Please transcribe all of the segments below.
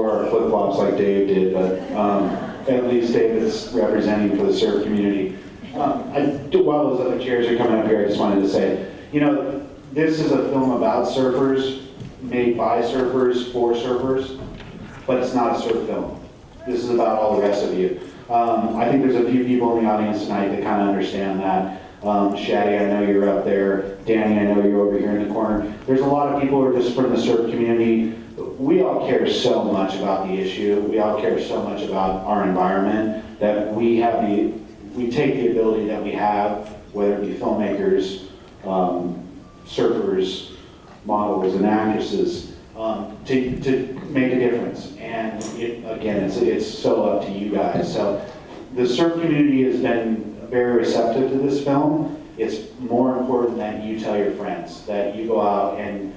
wore our flip-flops like Dave did, but at least David's representing for the surf community. While those other chairs are coming up here, I just wanted to say, you know, this is a film about surfers, made by surfers, for surfers, but it's not a surf film. This is about all the rest of you. I think there's a few people in the audience tonight that kind of understand that. Shaddy, I know you're up there. Danny, I know you're over here in the corner. There's a lot of people who are just from the surf community. We all care so much about the issue. We all care so much about our environment that we take the ability that we have, whether it be filmmakers, surfers, models, and actresses, to make a difference. And again, it's so up to you guys. So the surf community has been very receptive to this film. It's more important that you tell your friends, that you go out and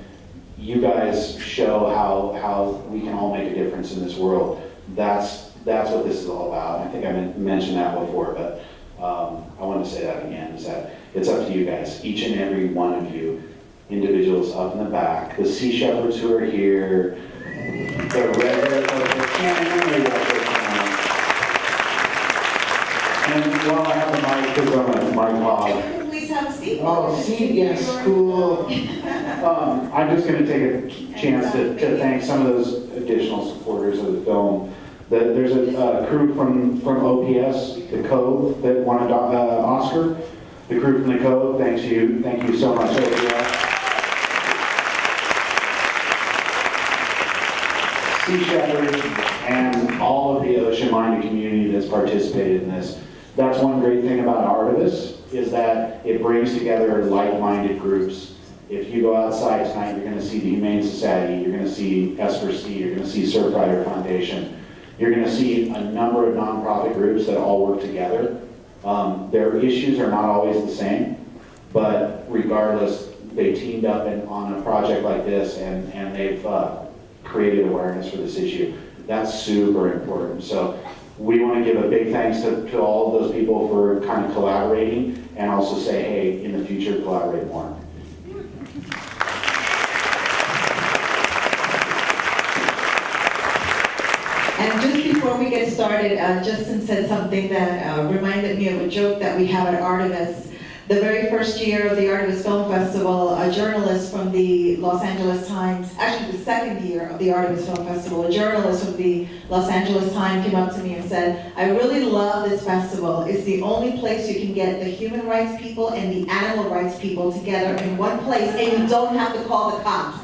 you guys show how we can all make a difference in this world. That's what this is all about. I think I mentioned that before, but I want to say that again, is that it's up to you guys, each and every one of you, individuals up in the back, the Sea Shepherds who are here, the regular folks that can't remember that. And while I have the mic, because I'm a mic hog. Please have a seat. Oh, seat, yes, cool. I'm just going to take a chance to thank some of those additional supporters of the film. There's a crew from OPS, the Cove, that won an Oscar. The crew from the Cove, thank you so much, OPS. Sea Shepherds, and all of the ocean-minded community that's participated in this. That's one great thing about Artivist, is that it brings together like-minded groups. If you go outside tonight, you're going to see the Humane Society, you're going to see S4C, you're going to see Surfrider Foundation. You're going to see a number of nonprofit groups that all work together. Their issues are not always the same, but regardless, they teamed up on a project like this, and they've created awareness for this issue. That's super important. So we want to give a big thanks to all of those people for kind of collaborating, and also say, hey, in the future, collaborate more. And just before we get started, Justin said something that reminded me of a joke that we have at Artivist. The very first year of the Artivist Film Festival, a journalist from the Los Angeles Times, actually the second year of the Artivist Film Festival, a journalist from the Los Angeles Times came up to me and said, I really love this festival. It's the only place you can get the human rights people and the animal rights people together in one place, and you don't have to call the cops.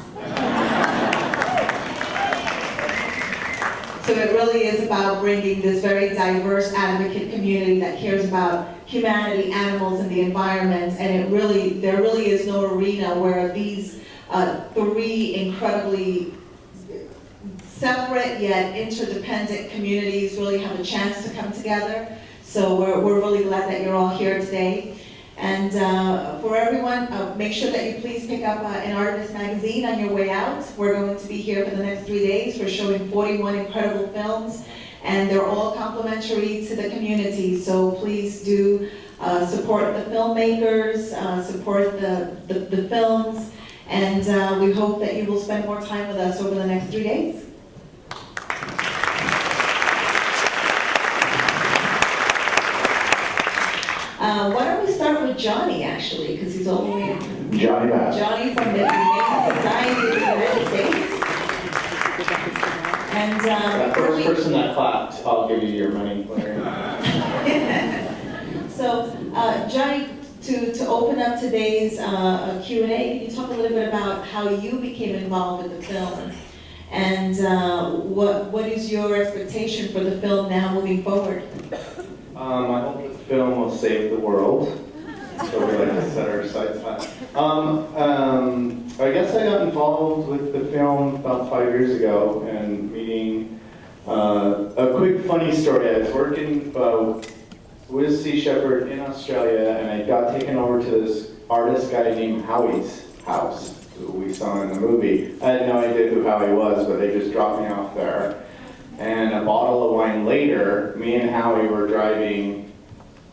So it really is about bringing this very diverse advocate community that cares about humanity, animals, and the environment. And there really is no arena where these three incredibly separate yet interdependent communities really have a chance to come together. So we're really glad that you're all here today. And for everyone, make sure that you please pick up an Artivist magazine on your way out. We're going to be here for the next 3 days. We're showing 41 incredible films, and they're all complimentary to the community. So please do support the filmmakers, support the films, and we hope that you will spend more time with us over the next 3 days. Why don't we start with Johnny, actually, because he's only Johnny Bass. Johnny from the Humane Society of the United States. And the first person that clapped, I'll give you your money. So, Johnny, to open up today's Q&A, can you talk a little bit about how you became involved with the film? And what is your expectation for the film now moving forward? I hope the film will save the world. So we like to set our sights high. I guess I got involved with the film about 5 years ago, and meeting a quick funny story. I was working with Sea Shepherd in Australia, and I got taken over to this artist guy named Howie's house, who we saw in the movie. I had no idea who Howie was, but they just dropped me off there. And a bottle of wine later, me and Howie were driving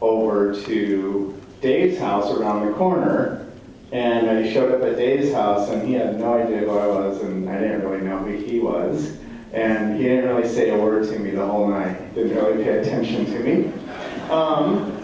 over to Dave's house around the corner, and I showed up at Dave's house, and he had no idea who I was, and I didn't really know who he was. and he didn't really say a word to me the whole night. Didn't really pay attention to me.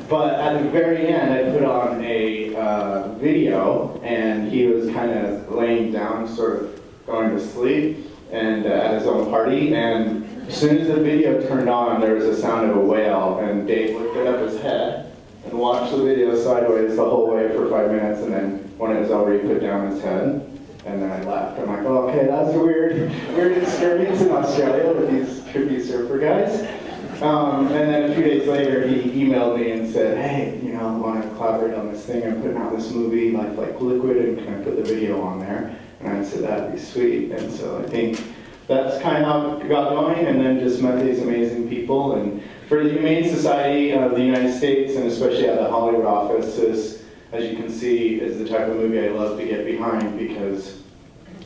But at the very end, I put on a video, and he was kind of laying down, sort of going to sleep, and at his own party. And as soon as the video turned on, there was a sound of a whale, and Dave lifted up his head and watched the video sideways the whole way for 5 minutes, and then when it was over, he put down his head. And then I left. I'm like, oh, okay, that was a weird experience in Australia with these trippy surfer guys. And then a few days later, he emailed me and said, hey, you know, I want to collaborate on this thing. I'm putting out this movie, Life Like Liquid, and can I put the video on there? And I said, that'd be sweet. And so I think that's kind of how it got going, and then just met these amazing people. And for the Humane Society of the United States, and especially at the Hollywood office, as you can see, is the type of movie I love to get behind, because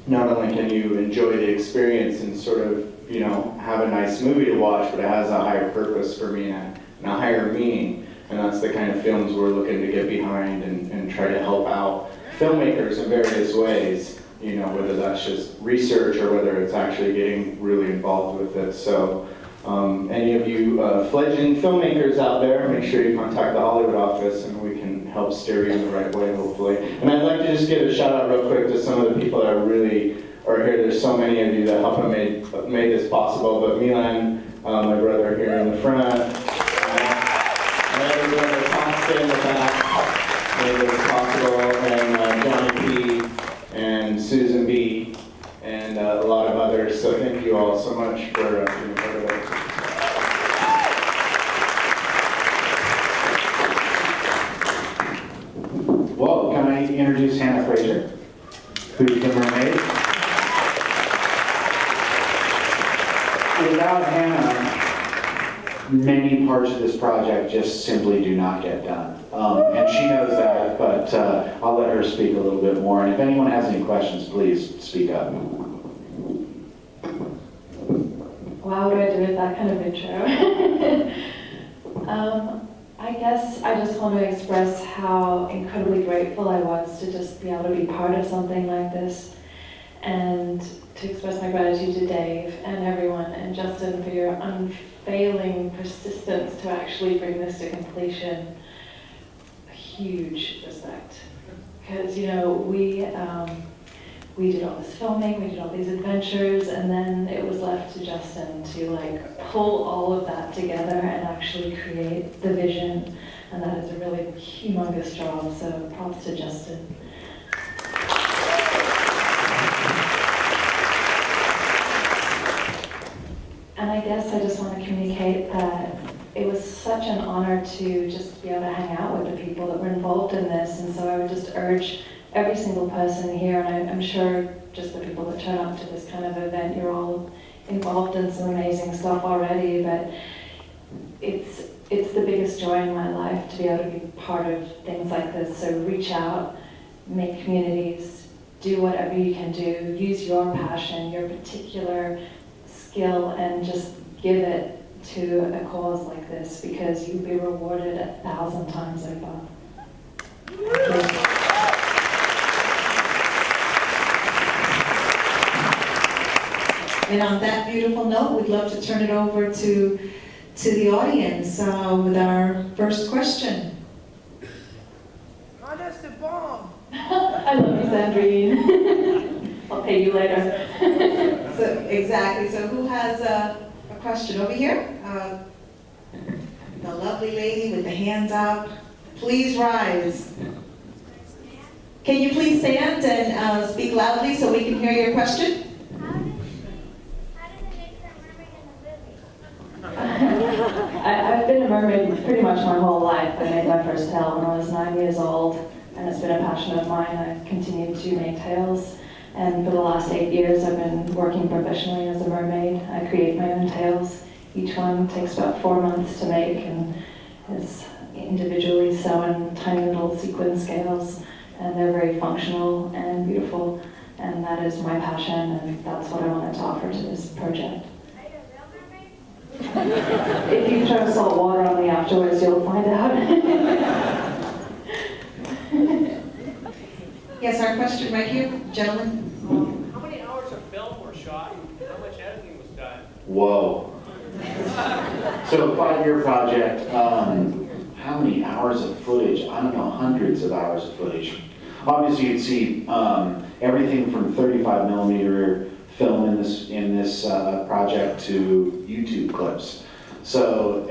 not only can you enjoy the experience and sort of, you know, have a nice movie to watch, but it has a higher purpose for me and a higher meaning. And that's the kind of films we're looking to get behind and try to help out filmmakers in various ways, you know, whether that's just research or whether it's actually getting really involved with it. So any of you fledgling filmmakers out there, make sure you contact the Hollywood office and we can help steer you in the right way, hopefully. And I'd like to just give a shout out real quick to some of the people that really are here. There's so many of you that helped made this possible, but Milan, my brother here in the front, and everyone that's constant in the back made this possible, and Johnny P, and Susan B, and a lot of others. So thank you all so much for being part of it. Well, can I introduce Hannah Fraser, who's the mermaid? Without Hannah, many parts of this project just simply do not get done. And she knows that, but I'll let her speak a little bit more. And if anyone has any questions, please speak up. Wow, what do I do with that kind of intro? I guess I just want to express how incredibly grateful I was to just be able to be part of something like this, and to express my gratitude to Dave and everyone and Justin for your unfailing persistence to actually bring this to completion. A huge respect. Because, you know, we did all this filming, we did all these adventures, and then it was left to Justin to like pull all of that together and actually create the vision. And that is a really humongous job, so props to Justin. And I guess I just want to communicate that it was such an honor to just be able to hang out with the people that were involved in this. And so I would just urge every single person here, and I'm sure just the people that turn up to this kind of event, you're all involved in some amazing stuff already, but it's the biggest joy in my life to be able to be part of things like this. So reach out, make communities, do whatever you can do, use your passion, your particular skill, and just give it to a cause like this, because you'll be rewarded 1,000 times over. And on that beautiful note, we'd love to turn it over to the audience with our first question. Oh, that's the bomb. I love you, Sandrine. I'll pay you later. So, exactly. So who has a question over here? The lovely lady with the hands up. Please rise. Can you please stand and speak loudly so we can hear your question? I've been a mermaid pretty much my whole life. I made my first tail when I was 9 years old, and it's been a passion of mine. I've continued to make tails, and for the last 8 years I've been working professionally as a mermaid. I create my own tails. Each one takes about 4 months to make and is individually sewn tiny little sequin scales, and they're very functional and beautiful, and that is my passion, and that's what I wanted to offer to this project. If you throw salt water on me afterwards, you'll find out. Yes, our question right here, gentlemen. How many hours of film were shot and how much editing was done? Whoa. So 5-year project, how many hours of footage? I don't know, hundreds of hours of footage. Obviously you'd see everything from 35 millimeter film in this project to YouTube clips. So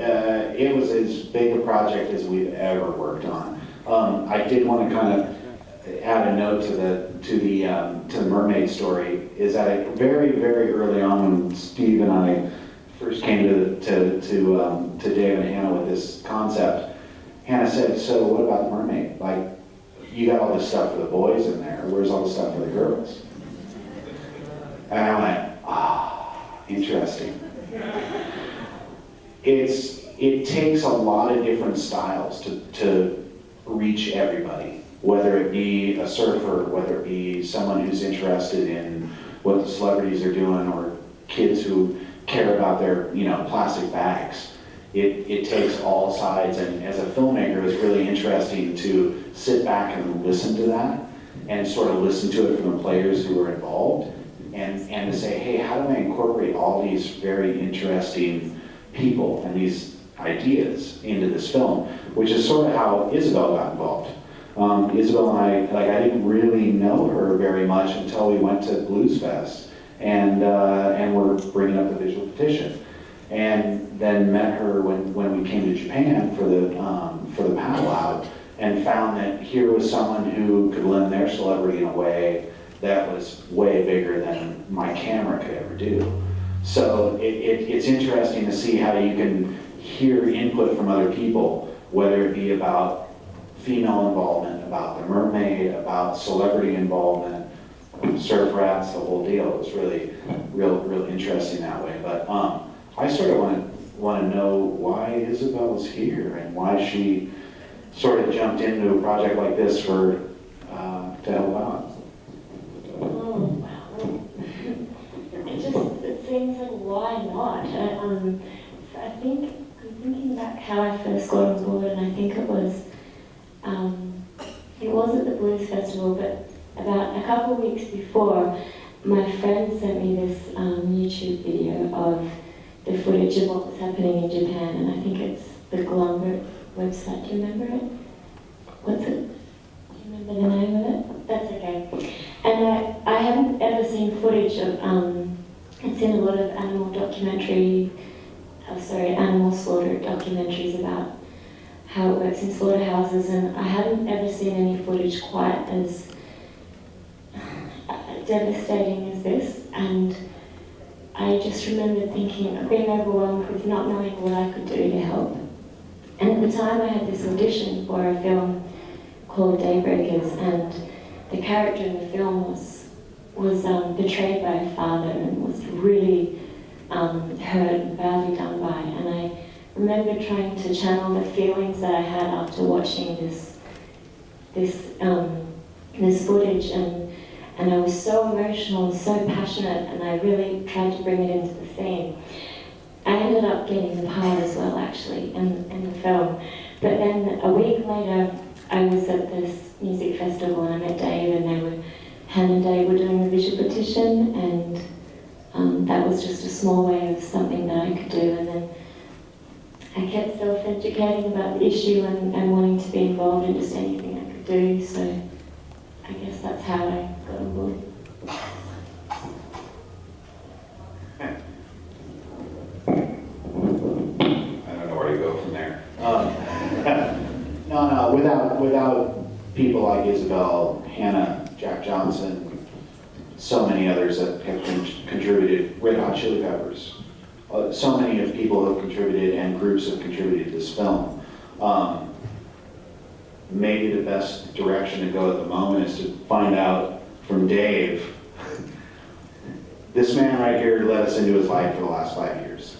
it was as big a project as we've ever worked on. I did want to kind of add a note to the mermaid story. Is that very early on when Steve and I first came to Dave and Hannah with this concept, Hannah said, "So what about the mermaid? Like, you got all this stuff for the boys in there. Where's all the stuff for the girls?" And I went, interesting. It takes a lot of different styles to reach everybody, whether it be a surfer, whether it be someone who's interested in what the celebrities are doing, or kids who care about their plastic bags. It takes all sides, and as a filmmaker, it's really interesting to sit back and listen to that, and sort of listen to it from the players who are involved, and to say, hey, how do I incorporate all these very interesting people and these ideas into this film, which is sort of how Isabel got involved. Isabel and I didn't really know her very much until we went to Blues Fest, and we're bringing up the visual petition, and then met her when we came to Japan for the powwow, and found that here was someone who could lend their celebrity in a way that was way bigger than my camera could ever do. So it's interesting to see how you can hear input from other people, whether it be about female involvement, about the mermaid, about celebrity involvement, surf rats, the whole deal. It was really real interesting that way. But I sort of want to know why Isabel's here and why she sort of jumped into a project like this to help out. It seems like, why not? I think, I'm thinking back how I first got on board, and I think it was at the Blues Festival, but about a couple of weeks before, my friend sent me this YouTube video of the footage of what was happening in Japan, and I think it's the Glumber website. Do you remember it? What's it? Do you remember the name of it? That's okay. And I haven't ever seen footage of, I've seen a lot of animal slaughter documentaries about how it works in slaughterhouses, and I haven't ever seen any footage quite as devastating as this. And I just remember thinking, being overwhelmed with not knowing what I could do to help. And at the time I had this audition for a film called Daybreakers, and the character in the film was betrayed by a father and was really hurt and badly done by. And I remember trying to channel the feelings that I had after watching this footage, and I was so emotional and so passionate, and I really tried to bring it into the scene. I ended up getting the part as well, actually, in the film. But then a week later, I was at this music festival and I met Dave, and Hannah and Dave were doing the visual petition, and that was just a small way of something that I could do. And then I kept self-educating about the issue and wanting to be involved in just anything I could do, so I guess that's how I got on board. I don't know where to go from there. No, without people like Isabel, Hannah, Jack Johnson, so many others that have contributed, Red Hot Chili Peppers, so many of people who have contributed and groups have contributed to this film. Maybe the best direction to go at the moment is to find out from Dave. This man right here led us into his life for the last 5 years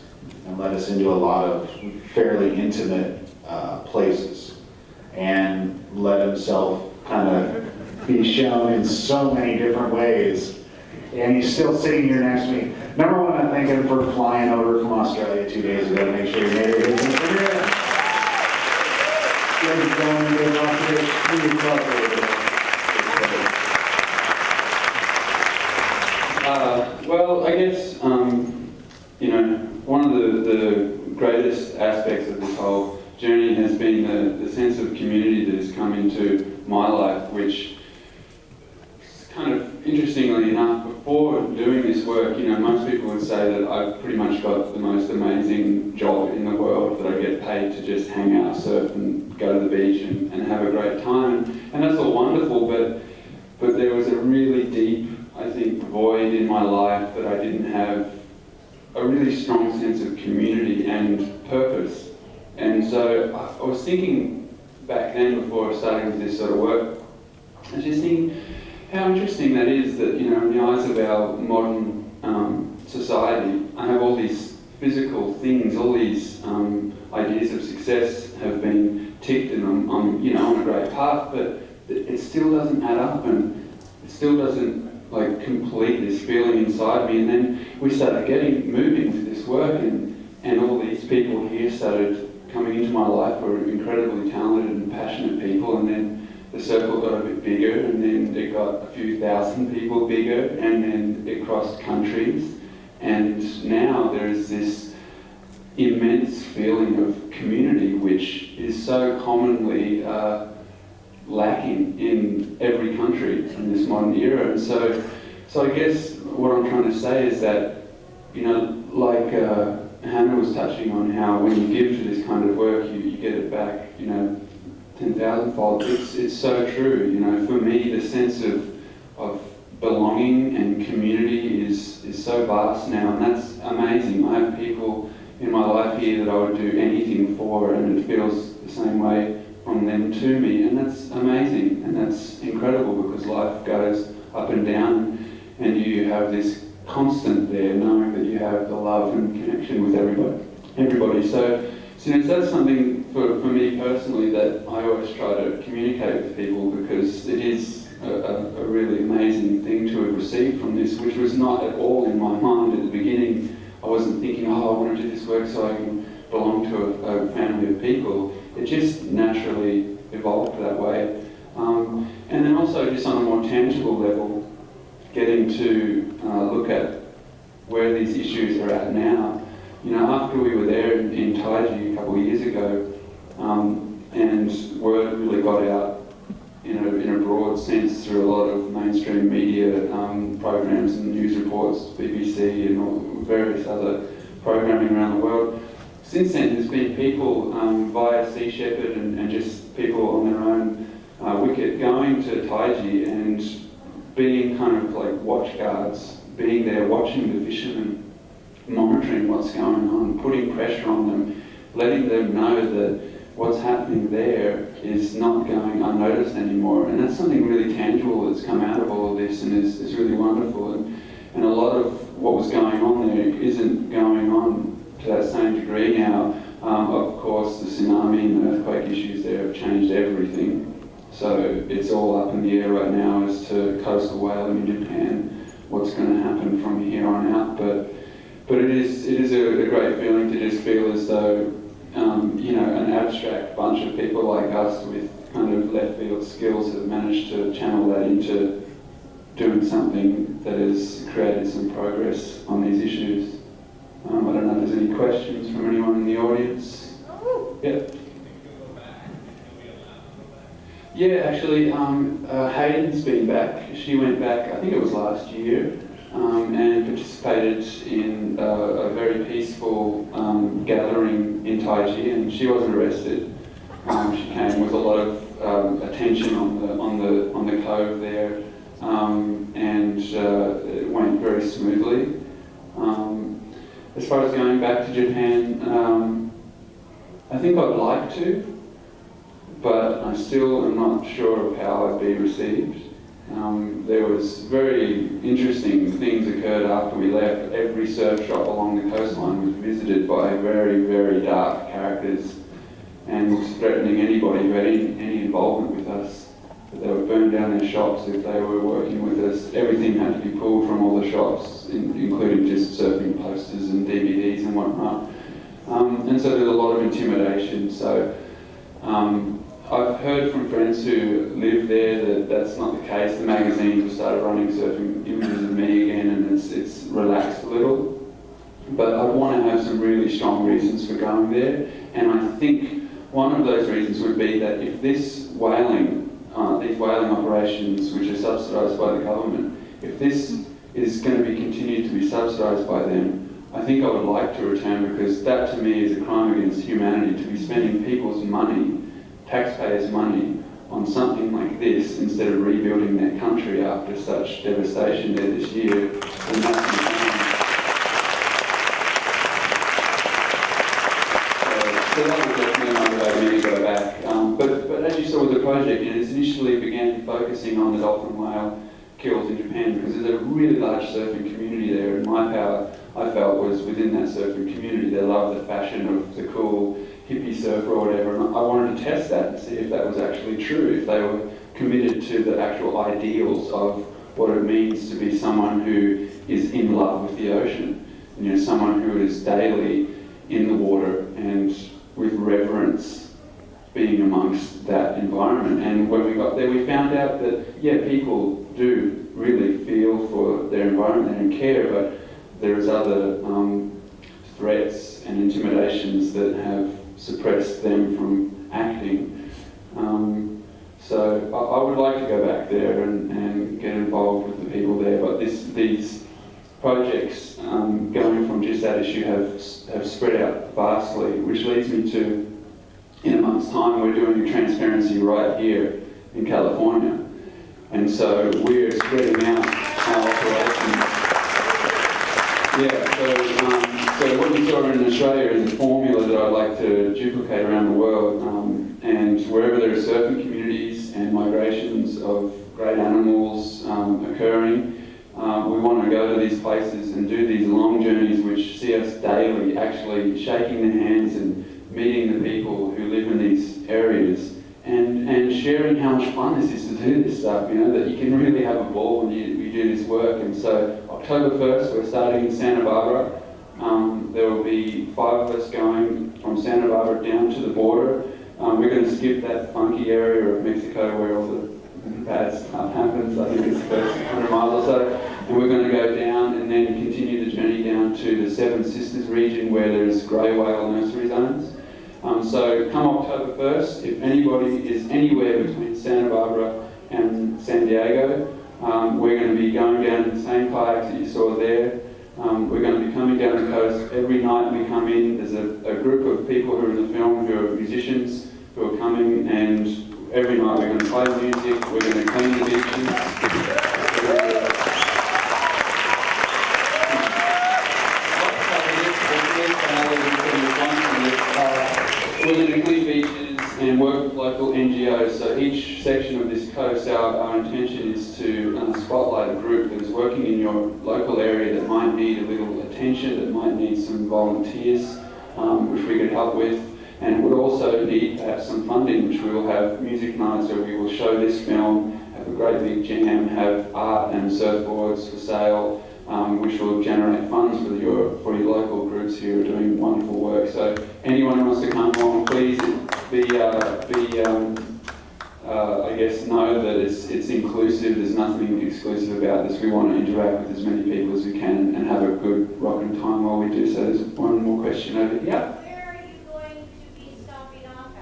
and led us into a lot of fairly intimate places, and let himself kind of be shown in so many different ways. And he's still sitting here next to me. Number one, I thank him for flying over from Australia 2 days ago to make sure he made it. Well, I guess you know, one of the greatest aspects of this whole journey has been the sense of community that has come into my life, which kind of interestingly enough, before doing this work, you know, most people would say that I've pretty much got the most amazing job in the world, that I get paid to just hang out, surf and go to the beach and have a great time. And that's all wonderful, but there was a really deep, I think, void in my life that I didn't have a really strong sense of community and purpose. And so I was thinking back then, before starting this sort of work, I was just thinking how interesting that is that, you know, in the eyes of our modern society, I have all these physical things, all these ideas of success have been ticked and I'm you know, on a great path, but it still doesn't add up and it still doesn't like complete this feeling inside me. And then we started moving with this work and all these people here started coming into my life were incredibly talented and passionate people, and then the circle got a bit bigger, and then it got a few thousand people bigger, and then it crossed countries, and now there is this immense feeling of community which is so commonly lacking in every country in this modern era. And so I guess what I'm trying to say is that, you know, like Hannah was touching on how when you give to this kind of work, you get it back, you know, 10,000-fold. It's so true. You know, for me, the sense of belonging and community is so vast now, and that's amazing. I have people in my life here that I would do anything for, and it feels the same way from them to me, and that's amazing, and that's incredible, because life goes up and down, and you have this constant there, knowing that you have the love and connection with everybody. So you know, that's something for me personally that I always try to communicate with people, because it is a really amazing thing to have received from this, which was not at all in my mind at the beginning. I wasn't thinking, oh, I want to do this work so I can belong to a family of people. It just naturally evolved that way. And then also just on a more tangible level, getting to look at where these issues are at now. You know, after we were there in Taiji a couple of years ago, and word really got out in a broad sense through a lot of mainstream media programs and news reports, BBC and all, various other programming around the world. Since then, there's been people via Sea Shepherd and just people on their own wicket going to Taiji and being kind of like watch guards, being there watching the fishermen, monitoring what's going on, putting pressure on them, letting them know that what's happening there is not going unnoticed anymore. And that's something really tangible that's come out of all of this, and is really wonderful. And a lot of what was going on there isn't going on to that same degree now. Of course, the tsunami and the earthquake issues there have changed everything. So it's all up in the air right now as to coastal whaling in Japan, what's going to happen from here on out. But it is a great feeling to just feel as though, you know, an abstract bunch of people like us with kind of left field skills have managed to channel that into doing something that has created some progress on these issues. I don't know if there's any questions from anyone in the audience. Yep. Yeah, actually, Hayden's been back. She went back, I think it was last year, and participated in a very peaceful gathering in Taiji, and she wasn't arrested. She came with a lot of attention on the cove there, and it went very smoothly. As far as going back to Japan, I think I'd like to, but I still am not sure of how I'd be received. There was very interesting things occurred after we left. Every surf shop along the coastline was visited by very, very dark characters and threatening anybody who had any involvement with us. They would burn down their shops if they were working with us. Everything had to be pulled from all the shops, including just surfing posters and DVDs and whatnot. And so there's a lot of intimidation. So I've heard from friends who live there that that's not the case. The magazines have started running surfing images of me again, and it's relaxed a little. but I want to have some really strong reasons for going there. And I think one of those reasons would be that if this whaling, these whaling operations, which are subsidised by the government, if this is going to be continued to be subsidised by them, I think I would like to return, because that to me is a crime against humanity, to be spending people's money, taxpayers' money, on something like this instead of rebuilding their country after such devastation there this year. And that's so that would definitely motivate me to go back. But as you saw with the project, it initially began focusing on the dolphin whale kills in Japan, because there's a really large surfing community there, and my power, I felt, was within that surfing community. They love the fashion of the cool hippie surfer or whatever, and I wanted to test that and see if that was actually true, if they were committed to the actual ideals of what it means to be someone who is in love with the ocean, you know, someone who is daily in the water and with reverence being amongst that environment. And when we got there, we found out that, yeah, people do really feel for their environment and care, but there's other threats and intimidations that have suppressed them from acting. So I would like to go back there and get involved with the people there, but these projects going from just that issue have spread out vastly, which leads me to, in a month's time, we're doing a transparency right here in California. And so we're spreading out our operations. Yeah, so what you saw in Australia is a formula that I'd like to duplicate around the world. And wherever there are surfing communities and migrations of great animals occurring, we want to go to these places and do these long journeys which see us daily actually shaking their hands and meeting the people who live in these areas, and sharing how much fun this is to do this stuff, you know, that you can really have a ball when you do this work. And so October 1st, we're starting in Santa Barbara. There will be 5 of us going from Santa Barbara down to the border. We're going to skip that funky area of Mexico where all the bad stuff happens. I think it's the first 100 miles or so. And we're going to go down and then continue the journey down to the Seven Sisters region where there's grey whale nursery zones. So come October 1st, if anybody is anywhere between Santa Barbara and San Diego, we're going to be going down to the same kayaks that you saw there. We're going to be coming down the coast. Every night we come in, there's a group of people who are in the film who are musicians who are coming, and every night we're going to play music, we're going to clean the beaches. We're going to clean beaches and work with local NGOs. So each section of this coast, our intention is to spotlight a group that is working in your local area that might need a little attention, that might need some volunteers, which we could help with, and would also need perhaps some funding, which we will have music nights where we will show this film, have a great big jam, have art and surfboards for sale, which will generate funds for your local groups who are doing wonderful work. So anyone who wants to come along, please I guess know that it's inclusive. There's nothing exclusive about this. We want to interact with as many people as we can and have a good rocking time while we do so. There's one more question over here. Where are you going to be stopping off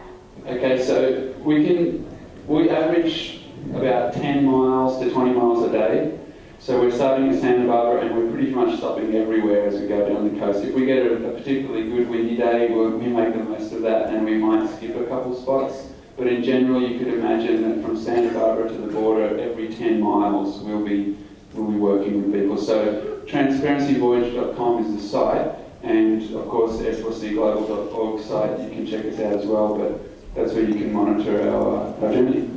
at? Okay, so we average about 10 miles to 20 miles a day. So we're starting in Santa Barbara and we're pretty much stopping everywhere as we go down the coast. If we get a particularly good windy day, we make the most of that and we might skip a couple spots. But in general, you could imagine that from Santa Barbara to the border, every 10 miles we'll be working with people. So transparencyvoyage.com is the site, and of course the s4cglobal.org site, you can check us out as well, but that's where you can monitor our journey.